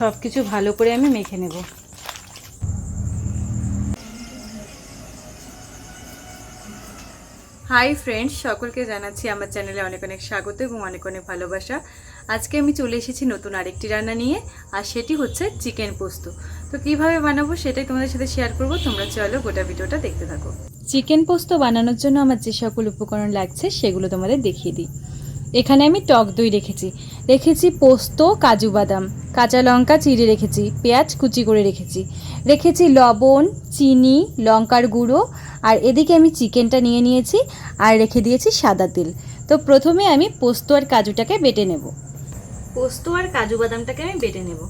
সবকিছু ভালো করে আমি মেখে নেব। হাই ফ্রেন্ডস, সকলকে জানাচ্ছি আমার চ্যানেলে অনেক অনেক স্বাগত এবং অনেক অনেক ভালোবাসা। আজকে আমি চলে এসেছি নতুন আরেকটি রান্না নিয়ে, আর সেটি হচ্ছে চিকেন পোস্ত। তো কিভাবে বানাবো সেটাই তোমাদের সাথে শেয়ার করব। তোমরা চলো গোটা ভিডিওটা দেখতে থাকো। চিকেন পোস্ত বানানোর জন্য আমার যে সকল উপকরণ লাগছে সেগুলো তোমাদের দেখিয়ে দিই। এখানে আমি টক দই রেখেছি পোস্ত, কাজু বাদাম, কাঁচা লঙ্কা চিড়ে রেখেছি, পেঁয়াজ কুচি করে রেখেছি লবণ, চিনি, লঙ্কার গুঁড়ো, আর এদিকে আমি চিকেনটা নিয়েছি আর রেখে দিয়েছি সাদা তেল। তো প্রথমে আমি পোস্ত আর কাজুটাকে বেটে নেব। পোস্ত আর কাজু বাদামটাকে আমি বেটে নেব।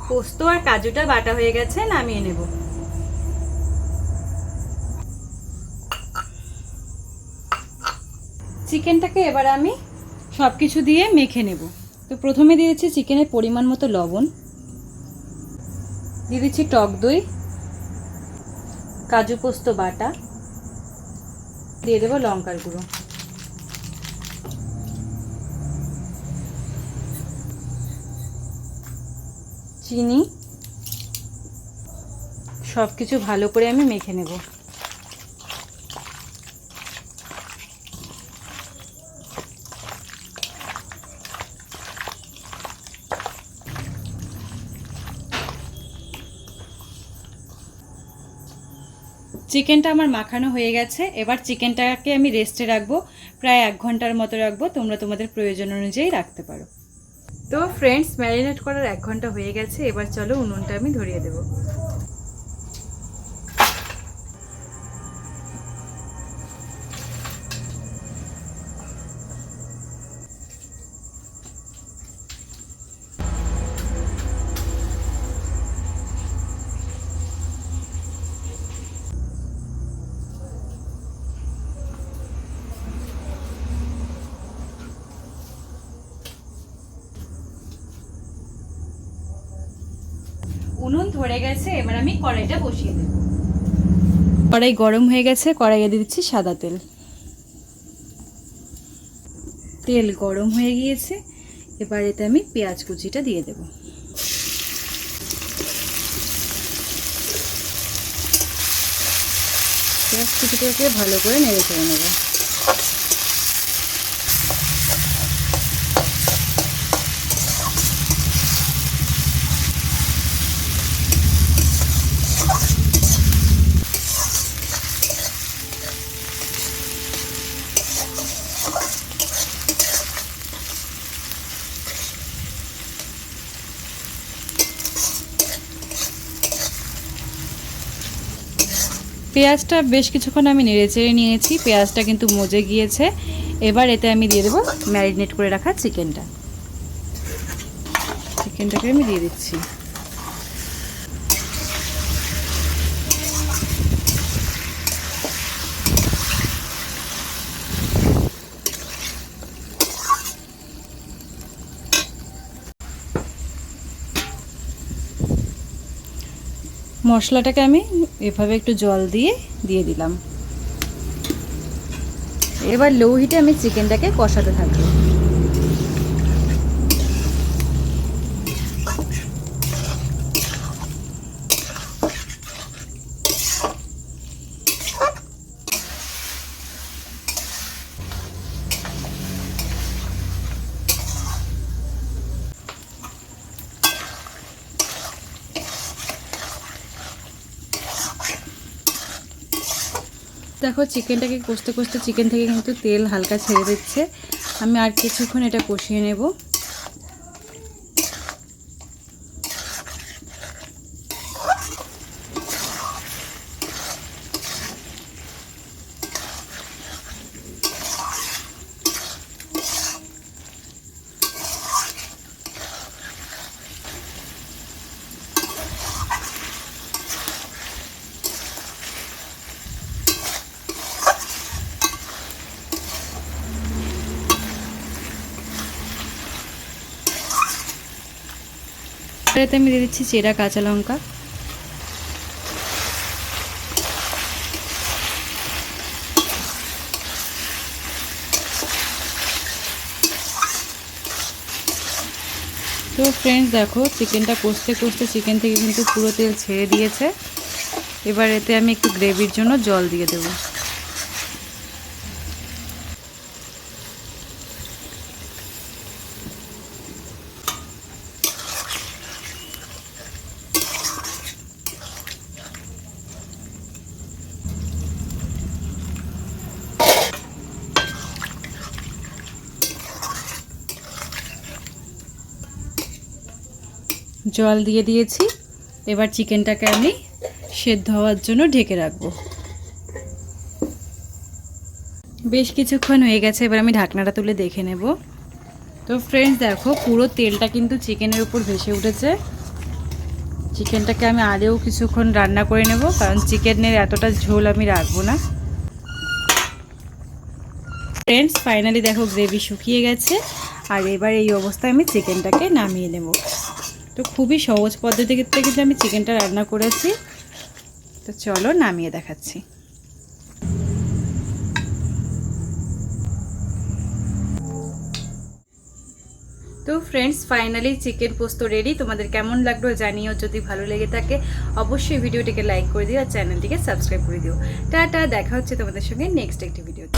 পোস্ত আর কাজুটা বাটা হয়ে গেছে, নামিয়ে নেব। চিকেনটাকে এবার আমি সব কিছু দিয়ে মেখে নেব। তো প্রথমে দিয়েছি চিকেনের পরিমাণ মতো লবণ, দিয়ে দিচ্ছি টক দই, কাজু পোস্ত বাটা, দিয়ে দেবো লঙ্কার গুঁড়ো, চিনি, সব কিছু ভালো করে আমি মেখে নেব। চিকেনটা আমার মাখানো হয়ে গেছে। এবার চিকেনটাকে আমি রেস্টে রাখবো, প্রায় 1 ঘন্টার মতো রাখবো। তোমরা তোমাদের প্রয়োজন অনুযায়ী রাখতে পারো। তো ফ্রেন্ডস, ম্যারিনেট করার 1 ঘন্টা হয়ে গেছে। এবার চলো উনুনটা আমি ধরিয়ে দেবো। উনুন ধরে গেছে, এবার আমি কড়াইটা বসিয়ে দেব। কড়াই গরম হয়ে গেছে, কড়াইয়ে দিয়ে দিচ্ছি সাদা তেল। তেল গরম হয়ে গিয়েছে, এবার এতে আমি পেঁয়াজ কুচিটা দিয়ে দেব। পেঁয়াজ কুচিটাকে ভালো করে নেড়ে চেড়ে নেব। পেঁয়াজটা বেশ কিছুক্ষণ আমি নেড়ে চেড়ে নিয়েছি, পেঁয়াজটা কিন্তু মজে গিয়েছে। এবার এতে আমি দিয়ে দেবো ম্যারিনেট করে রাখা চিকেনটাকে আমি দিয়ে দিচ্ছি। মশলাটাকে আমি এভাবে একটু জল দিয়ে দিলাম। এবার লো হিটে আমি চিকেনটাকে কষাতে থাকবো। দেখো চিকেনটাকে কষতে কষতে চিকেন থেকে কিন্তু তেল হালকা ছেড়ে দিচ্ছে। আমি আর কিছুক্ষণ এটা কষিয়ে নেব। এতে আমি দিয়ে দিচ্ছি চেরা কাঁচা লঙ্কা, তো ফ্রেন্ডস দেখো চিকেনটা কষতে কষতে চিকেন থেকে কিন্তু পুরো তেল ছেড়ে দিয়েছে। এবার এতে আমি একটু গ্রেভির জন্য জল দিয়ে দেবো। জল দিয়ে দিয়েছি। এবার চিকেনটাকে আমি সেদ্ধ হওয়ার জন্য ঢেকে রাখবো। বেশ কিছুক্ষণ হয়ে গেছে, এবার আমি ঢাকনাটা তুলে দেখে নেব। তো ফ্রেন্ডস দেখো পুরো তেলটা কিন্তু চিকেনের উপর ভেসে উঠেছে। চিকেনটাকে আমি আরেও কিছুক্ষণ রান্না করে নেব, কারণ চিকেনের এতটা ঝোল আমি রাখবো না। ফ্রেন্ডস ফাইনালি দেখো গ্রেভি শুকিয়ে গেছে, আর এবার এই অবস্থায় আমি চিকেনটাকে নামিয়ে নেব। তো খুবই সহজ পদ্ধতিতে কিন্তু আমি চিকেনটা রান্না করেছি। তো চলো নামিয়ে দেখাচ্ছি। তো ফ্রেন্ডস ফাইনালি চিকেন পোস্ত রেডি। তোমাদের কেমন লাগলো জানিও। যদি ভালো লেগে থাকে অবশ্যই ভিডিওটিকে লাইক করে দিও আর চ্যানেলটিকে সাবস্ক্রাইব করে দিও। টাটা, দেখা হচ্ছে তোমাদের সঙ্গে নেক্সট একটি ভিডিওতে।